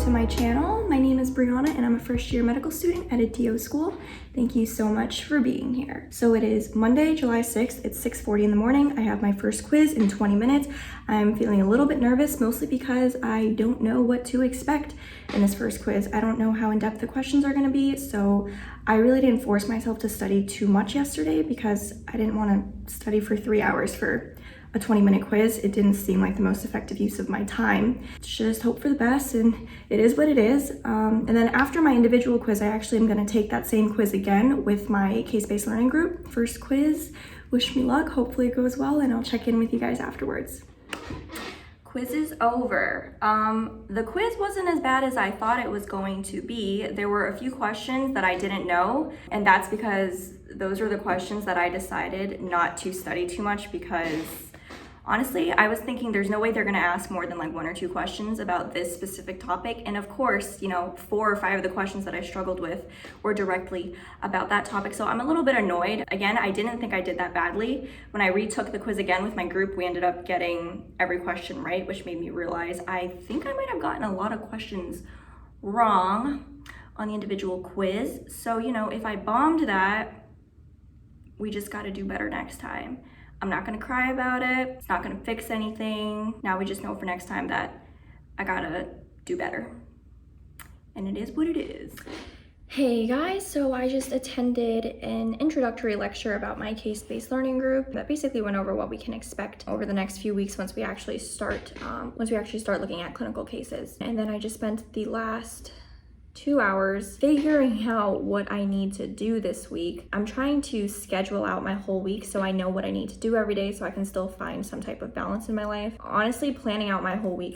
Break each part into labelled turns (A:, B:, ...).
A: to my channel. My name is Brianna and I'm a first year medical student at a DO school. Thank you so much for being here. So it is Monday, July 6th. It's 6:40 in the morning. I have my first quiz in 20 minutes. I'm feeling a little bit nervous, mostly because I don't know what to expect in this first quiz. I don't know how in-depth the questions are gonna be, so I really didn't force myself to study too much yesterday because I didn't wanna study for 3 hours for a 20-minute quiz. It didn't seem like the most effective use of my time. Just hope for the best, and it is what it is. And then after my individual quiz, I actually am gonna take that same quiz again with my case-based learning group. First quiz, wish me luck, hopefully it goes well, and I'll check in with you guys afterwards. Quiz is over. The quiz wasn't as bad as I thought it was going to be. There were a few questions that I didn't know, and that's because those were the questions that I decided not to study too much because honestly, I was thinking there's no way they're gonna ask more than like 1 or 2 questions about this specific topic. And of course, 4 or 5 of the questions that I struggled with were directly about that topic. So I'm a little bit annoyed. Again, I didn't think I did that badly. When I retook the quiz again with my group, we ended up getting every question right, which made me realize I think I might have gotten a lot of questions wrong on the individual quiz. So, if I bombed that, we just gotta do better next time. I'm not gonna cry about it. It's not gonna fix anything. Now we just know for next time that I gotta do better. And it is what it is. Hey guys, so I just attended an introductory lecture about my case-based learning group that basically went over what we can expect over the next few weeks once we actually start looking at clinical cases. And then I just spent the last 2 hours figuring out what I need to do this week. I'm trying to schedule out my whole week so I know what I need to do every day so I can still find some type of balance in my life. Honestly, planning out my whole week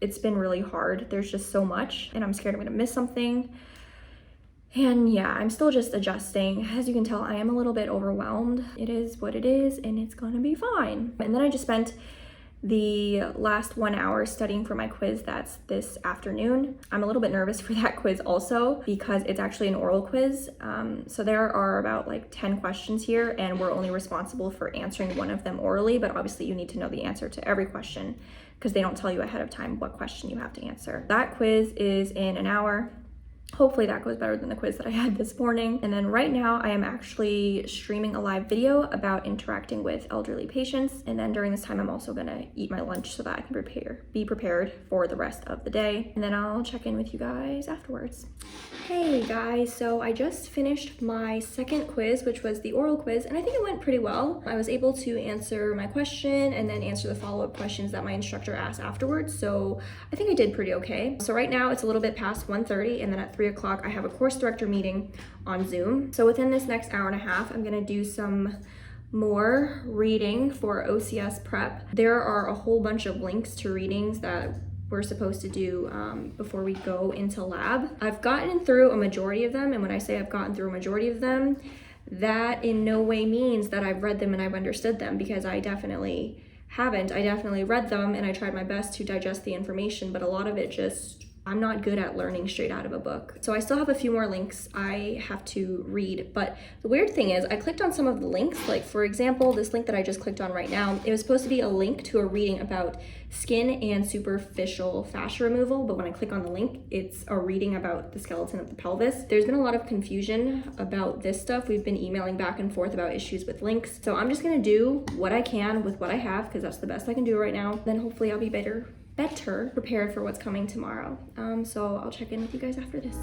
A: it's been really hard. There's just so much and I'm scared I'm gonna miss something. And yeah, I'm still just adjusting. As you can tell, I am a little bit overwhelmed. It is what it is and it's gonna be fine. And then I just spent the last 1 hour studying for my quiz that's this afternoon. I'm a little bit nervous for that quiz also because it's actually an oral quiz. So there are about like 10 questions here and we're only responsible for answering one of them orally, but obviously you need to know the answer to every question because they don't tell you ahead of time what question you have to answer. That quiz is in an hour. Hopefully that goes better than the quiz that I had this morning. And then right now I am actually streaming a live video about interacting with elderly patients. And then during this time, I'm also gonna eat my lunch so that I can be prepared for the rest of the day. And then I'll check in with you guys afterwards. Hey guys, so I just finished my second quiz, which was the oral quiz, and I think it went pretty well. I was able to answer my question and then answer the follow-up questions that my instructor asked afterwards. So I think I did pretty okay. So right now it's a little bit past 1:30 and then at 3 o'clock I have a course director meeting on Zoom. So within this next hour and a half, I'm gonna do some more reading for OCS prep. There are a whole bunch of links to readings that we're supposed to do before we go into lab. I've gotten through a majority of them, and when I say I've gotten through a majority of them, that in no way means that I've read them and I've understood them, because I definitely haven't. I definitely read them and I tried my best to digest the information, but a lot of it just, I'm not good at learning straight out of a book. So I still have a few more links I have to read, but the weird thing is I clicked on some of the links, like for example, this link that I just clicked on right now, it was supposed to be a link to a reading about skin and superficial fascia removal, but when I click on the link, it's a reading about the skeleton of the pelvis. There's been a lot of confusion about this stuff. We've been emailing back and forth about issues with links. So I'm just gonna do what I can with what I have, because that's the best I can do right now. Then hopefully I'll be better prepared for what's coming tomorrow. So I'll check in with you guys after this.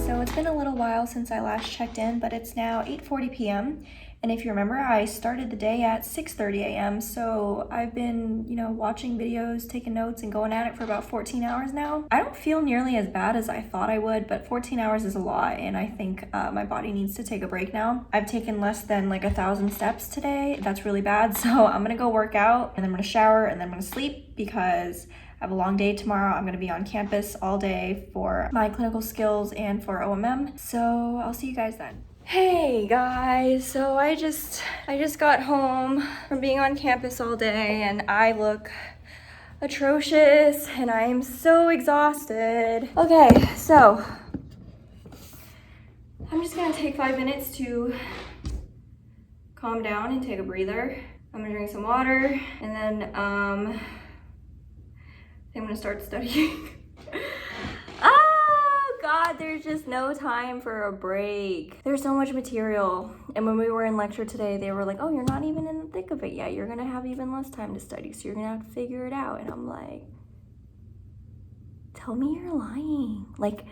A: So it's been a little while since I last checked in, but it's now 8:40 p.m. And if you remember, I started the day at 6:30 a.m. So I've been, watching videos, taking notes, and going at it for about 14 hours now. I don't feel nearly as bad as I thought I would, but 14 hours is a lot, and I think my body needs to take a break now. I've taken less than like 1,000 steps today. That's really bad. So I'm gonna go work out, and then I'm gonna shower, and then I'm gonna sleep because have a long day tomorrow. I'm gonna be on campus all day for my clinical skills and for OMM. So I'll see you guys then. Hey guys, so I just got home from being on campus all day and I look atrocious and I am so exhausted. Okay, so I'm just gonna take 5 minutes to calm down and take a breather. I'm gonna drink some water and then I'm gonna start studying. Oh God, there's just no time for a break. There's so much material. And when we were in lecture today, they were like, oh, you're not even in the thick of it yet. You're gonna have even less time to study, so you're gonna have to figure it out. And I'm like, tell me you're lying. Like,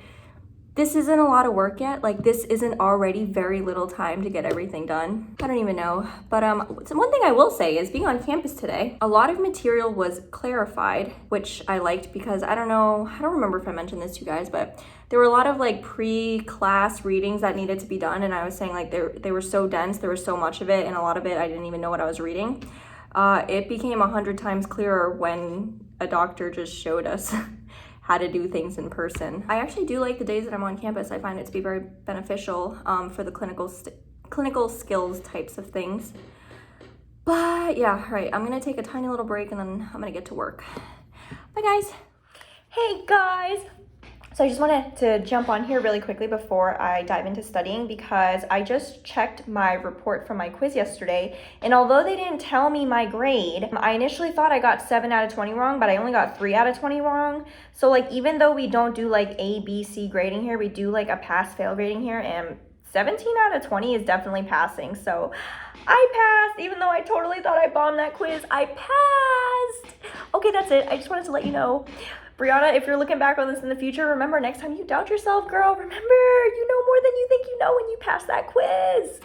A: this isn't a lot of work yet. Like, this isn't already very little time to get everything done. I don't even know. But so one thing I will say is being on campus today, a lot of material was clarified, which I liked because I don't remember if I mentioned this to you guys, but there were a lot of like pre-class readings that needed to be done. And I was saying like they were so dense, there was so much of it, and a lot of it I didn't even know what I was reading. It became 100 times clearer when a doctor just showed us how to do things in person. I actually do like the days that I'm on campus. I find it to be very beneficial for the clinical skills types of things. But yeah, all right, I'm gonna take a tiny little break and then I'm gonna get to work. Bye guys. Hey guys. So I just wanted to jump on here really quickly before I dive into studying because I just checked my report from my quiz yesterday, and although they didn't tell me my grade, I initially thought I got 7 out of 20 wrong, but I only got 3 out of 20 wrong. So like even though we don't do like A, B, C grading here, we do like a pass-fail grading here, and 17 out of 20 is definitely passing. So I passed, even though I totally thought I bombed that quiz. I passed. Okay, that's it. I just wanted to let you know. Brianna, if you're looking back on this in the future, remember next time you doubt yourself, girl, remember you know more than you think you know when you pass that quiz.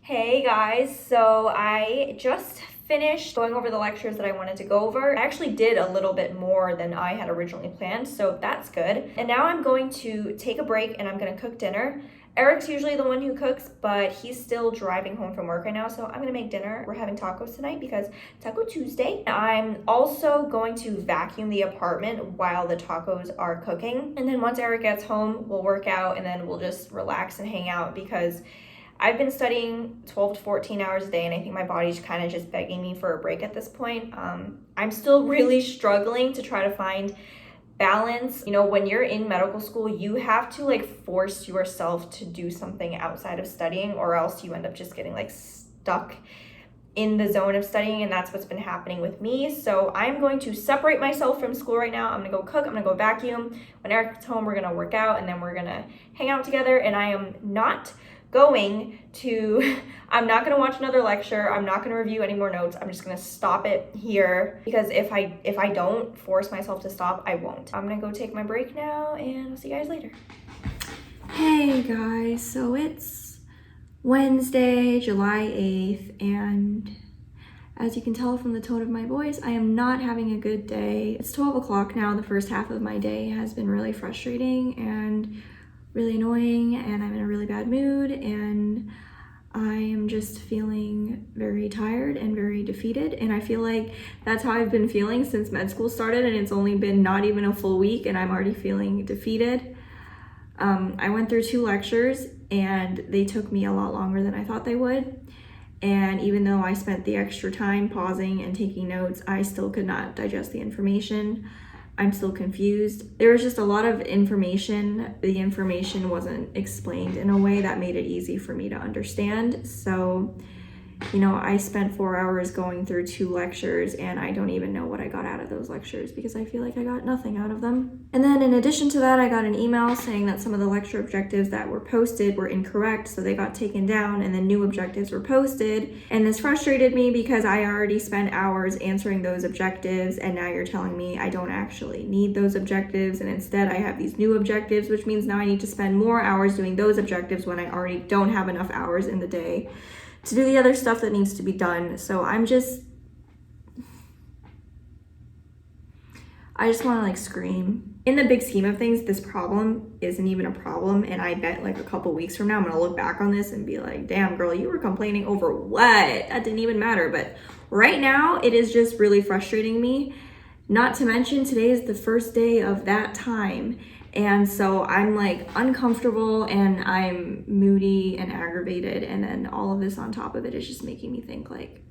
A: Hey guys, so I just finished going over the lectures that I wanted to go over. I actually did a little bit more than I had originally planned, so that's good. And now I'm going to take a break and I'm gonna cook dinner. Eric's usually the one who cooks, but he's still driving home from work right now, so I'm gonna make dinner. We're having tacos tonight because Taco Tuesday. I'm also going to vacuum the apartment while the tacos are cooking. And then once Eric gets home, we'll work out and then we'll just relax and hang out because I've been studying 12 to 14 hours a day and I think my body's kind of just begging me for a break at this point. I'm still really struggling to try to find balance. You know, when you're in medical school, you have to like force yourself to do something outside of studying, or else you end up just getting like stuck in the zone of studying, and that's what's been happening with me. So I'm going to separate myself from school right now. I'm gonna go cook, I'm gonna go vacuum. When Eric gets home, we're gonna work out and then we're gonna hang out together. And I am not going to watch another lecture. I'm not going to review any more notes. I'm just going to stop it here because if I don't force myself to stop, I won't. I'm going to go take my break now and I'll see you guys later. Hey guys, so it's Wednesday, July 8th, and as you can tell from the tone of my voice, I am not having a good day. It's 12 o'clock now. The first half of my day has been really frustrating and really annoying, and I'm in a really bad mood, and I am just feeling very tired and very defeated. And I feel like that's how I've been feeling since med school started, and it's only been not even a full week and I'm already feeling defeated. I went through 2 lectures and they took me a lot longer than I thought they would. And even though I spent the extra time pausing and taking notes, I still could not digest the information. I'm still confused. There was just a lot of information. The information wasn't explained in a way that made it easy for me to understand. So, you know, I spent 4 hours going through 2 lectures and I don't even know what I got out of those lectures because I feel like I got nothing out of them. And then in addition to that, I got an email saying that some of the lecture objectives that were posted were incorrect, so they got taken down and then new objectives were posted. And this frustrated me because I already spent hours answering those objectives, and now you're telling me I don't actually need those objectives, and instead I have these new objectives, which means now I need to spend more hours doing those objectives when I already don't have enough hours in the day to do the other stuff that needs to be done. So I just want to like scream. In the big scheme of things, this problem isn't even a problem, and I bet like a couple weeks from now I'm gonna look back on this and be like, damn girl, you were complaining over what? That didn't even matter. But right now it is just really frustrating me. Not to mention today is the first day of that time. And so I'm like uncomfortable and I'm moody and aggravated. And then all of this on top of it is just making me think like,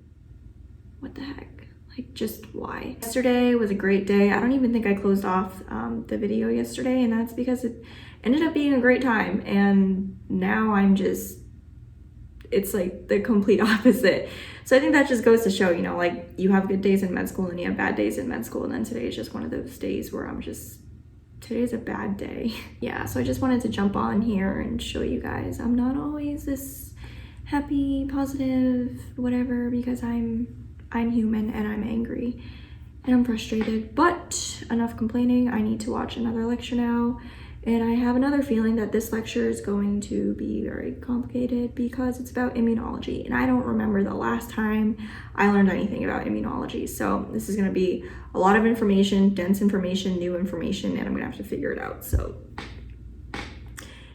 A: what the heck? Like, just why? Yesterday was a great day. I don't even think I closed off the video yesterday, and that's because it ended up being a great time. And now I'm just, it's like the complete opposite. So I think that just goes to show, you know, like you have good days in med school and you have bad days in med school. And then today is just one of those days where I'm just, today's a bad day. Yeah, so I just wanted to jump on here and show you guys I'm not always this happy, positive, whatever, because I'm human and I'm angry and I'm frustrated. But enough complaining. I need to watch another lecture now. And I have another feeling that this lecture is going to be very complicated because it's about immunology. And I don't remember the last time I learned anything about immunology. So this is gonna be a lot of information, dense information, new information, and I'm gonna have to figure it out, so.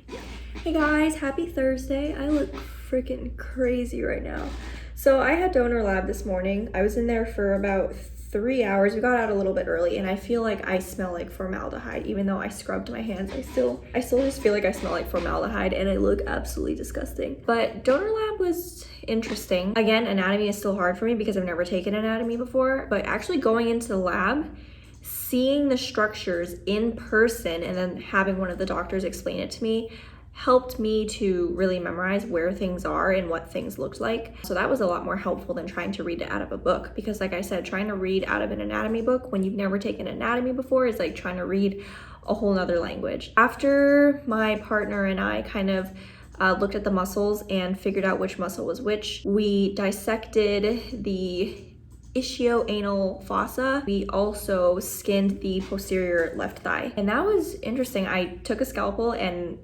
A: Yeah. Hey guys, happy Thursday. I look freaking crazy right now. So I had donor lab this morning. I was in there for about 3 hours. We got out a little bit early and I feel like I smell like formaldehyde. Even though I scrubbed my hands, I still just feel like I smell like formaldehyde and I look absolutely disgusting. But donor lab was interesting. Again, anatomy is still hard for me because I've never taken anatomy before, but actually going into the lab, seeing the structures in person and then having one of the doctors explain it to me helped me to really memorize where things are and what things looked like. So that was a lot more helpful than trying to read it out of a book, because like I said, trying to read out of an anatomy book when you've never taken anatomy before is like trying to read a whole nother language. After my partner and I kind of looked at the muscles and figured out which muscle was which, we dissected the ischial-anal fossa. We also skinned the posterior left thigh. And that was interesting. I took a scalpel and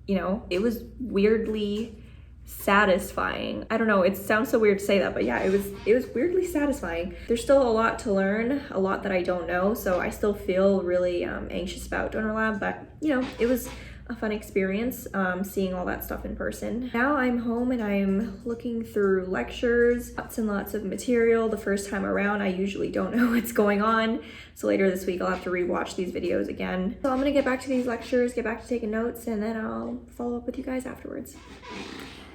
A: you know, it was weirdly satisfying. I don't know, it sounds so weird to say that, but yeah, it was weirdly satisfying. There's still a lot to learn, a lot that I don't know, so I still feel really anxious about donor lab, but you know, it was a fun experience seeing all that stuff in person. Now I'm home and I'm looking through lectures, lots and lots of material. The first time around, I usually don't know what's going on. So later this week, I'll have to rewatch these videos again. So I'm gonna get back to these lectures, get back to taking notes, and then I'll follow up with you guys afterwards.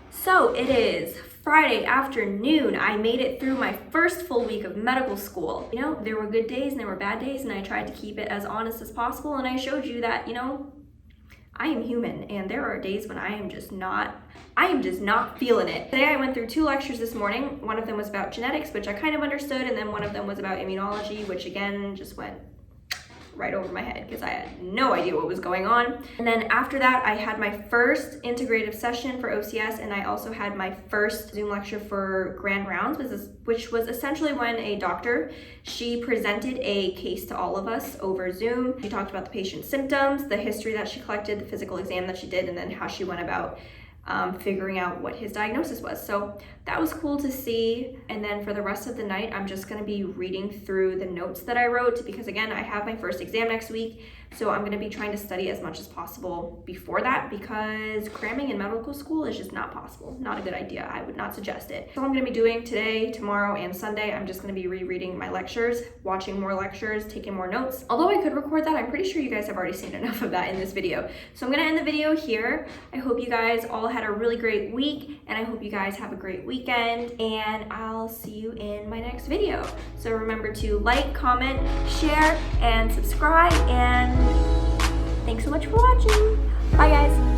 A: So it is Friday afternoon. I made it through my first full week of medical school. You know, there were good days and there were bad days, and I tried to keep it as honest as possible, and I showed you that, you know, I am human and there are days when I am just not feeling it. Today I went through 2 lectures this morning. One of them was about genetics, which I kind of understood, and then one of them was about immunology, which again just went right over my head because I had no idea what was going on. And then after that, I had my first integrative session for OCS, and I also had my first Zoom lecture for Grand Rounds, which was essentially when a doctor, she presented a case to all of us over Zoom. She talked about the patient's symptoms, the history that she collected, the physical exam that she did, and then how she went about figuring out what his diagnosis was. So that was cool to see. And then for the rest of the night, I'm just gonna be reading through the notes that I wrote, because again, I have my first exam next week. So I'm gonna be trying to study as much as possible before that, because cramming in medical school is just not possible. Not a good idea. I would not suggest it. So I'm gonna be doing today, tomorrow, and Sunday, I'm just gonna be rereading my lectures, watching more lectures, taking more notes. Although I could record that, I'm pretty sure you guys have already seen enough of that in this video. So I'm gonna end the video here. I hope you guys all had a really great week, and I hope you guys have a great weekend, and I'll see you in my next video. So remember to like, comment, share, and subscribe, and thanks so much for watching. Bye guys.